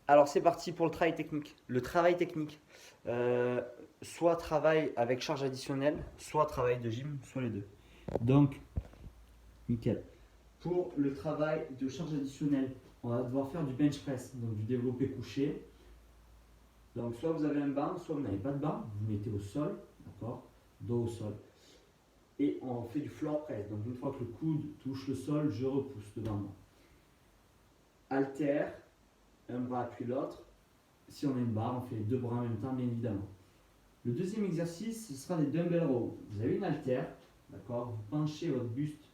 Alors c'est parti pour le travail technique. Le travail technique, soit travail avec charge additionnelle, soit travail de gym, soit les deux. Donc, nickel. Pour le travail de charge additionnelle, on va devoir faire du bench press, donc du développé couché. Donc soit vous avez un banc, soit vous n'avez pas de banc, vous mettez au sol, d'accord, dos au sol. Et on fait du floor press, donc une fois que le coude touche le sol, je repousse devant moi. Haltère, un bras appuie l'autre. Si on a une barre, on fait les deux bras en même temps, bien évidemment. Le deuxième exercice, ce sera des dumbbell rows. Vous avez une haltère, d'accord, vous penchez votre buste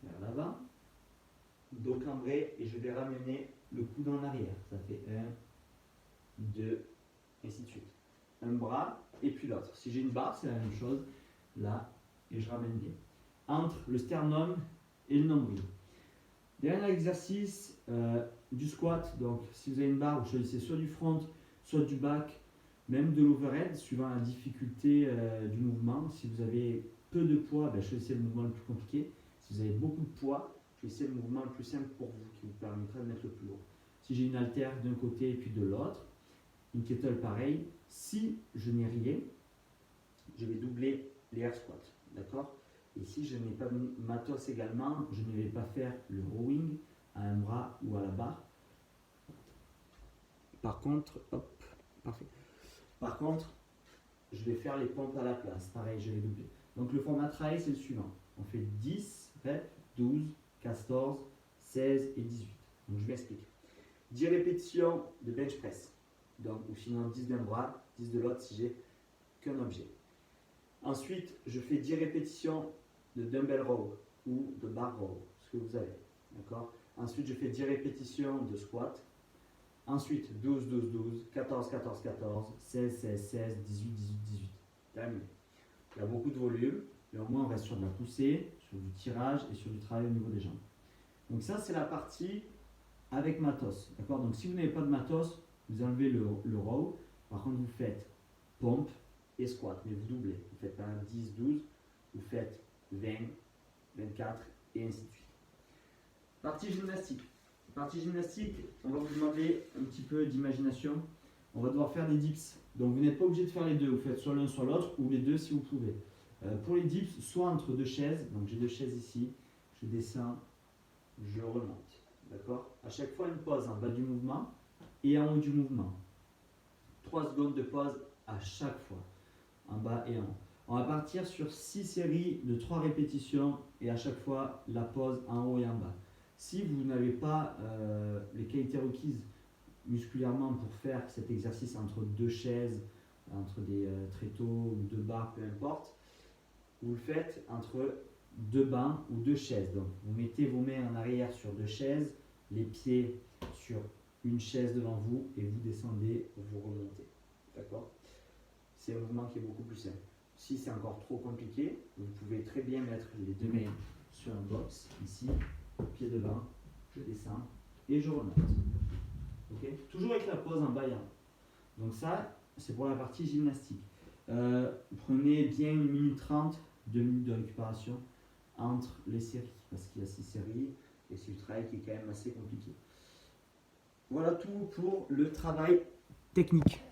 vers l'avant, dos cambré, et je vais ramener le coude en arrière. Ça fait 1, 2, ainsi de suite. Un bras et puis l'autre. Si j'ai une barre, c'est la même chose. Là, et je ramène bien. Entre le sternum et le nombril. Dernier exercice, du squat. Donc, si vous avez une barre, vous choisissez soit du front, soit du back, même de l'overhead, suivant la difficulté du mouvement. Si vous avez peu de poids, choisissez le mouvement le plus compliqué. Si vous avez beaucoup de poids, choisissez le mouvement le plus simple pour vous, qui vous permettra de mettre le plus lourd. Si j'ai une haltère d'un côté et puis de l'autre, une kettle pareil, si je n'ai rien, je vais doubler les air squats, d'accord? Et si je n'ai pas de matos également, je ne vais pas faire le rowing à un bras ou à la barre. Par contre, hop, parfait. Par contre, je vais faire les pompes à la place. Pareil, je vais doubler. Donc le format travail, c'est le suivant. On fait 10 reps, 12, 14, 16 et 18. Donc je m'explique. 10 répétitions de bench press. Donc, ou sinon 10 d'un bras, 10 de l'autre si j'ai qu'un objet. Ensuite, je fais 10 répétitions de dumbbell row ou de bar row, ce que vous avez. D'accord? Ensuite, je fais 10 répétitions de squat. Ensuite, 12, 12, 12, 14, 14, 14, 16, 16, 16, 18, 18, 18. Terminé. Il y a beaucoup de volume, mais au moins on reste sur de la poussée, sur du tirage et sur du travail au niveau des jambes. Donc ça, c'est la partie avec matos. D'accord? Donc si vous n'avez pas de matos, vous enlevez le row. Par contre, vous faites pompe et squat, mais vous doublez. Vous faites pas 10, 12, vous faites 20, 24 et ainsi de suite. Partie gymnastique. Partie gymnastique, on va vous demander un petit peu d'imagination. On va devoir faire des dips. Donc vous n'êtes pas obligé de faire les deux. Vous faites soit l'un soit l'autre ou les deux si vous pouvez. Pour les dips, soit entre deux chaises. Donc j'ai deux chaises ici. Je descends, je remonte. D'accord? À chaque fois une pause en bas du mouvement et en haut du mouvement. 3 secondes de pause à chaque fois, en bas et en haut. On va partir sur 6 séries de 3 répétitions et à chaque fois la pause en haut et en bas. Si vous n'avez pas les qualités requises musculairement pour faire cet exercice entre deux chaises, entre des tréteaux ou deux barres, peu importe, vous le faites entre deux bancs ou deux chaises. Donc vous mettez vos mains en arrière sur deux chaises, les pieds sur une chaise devant vous et vous descendez, vous remontez. D'accord? C'est un mouvement qui est beaucoup plus simple. Si c'est encore trop compliqué, vous pouvez très bien mettre les deux mains sur un box, ici, pied devant, je descends et je remonte. Okay? Toujours avec la pause en bas et en haut. Donc ça, c'est pour la partie gymnastique. Prenez bien 1 minute 30, 2 minutes de récupération entre les séries, parce qu'il y a 6 séries et c'est du travail qui est quand même assez compliqué. Voilà tout pour le travail technique.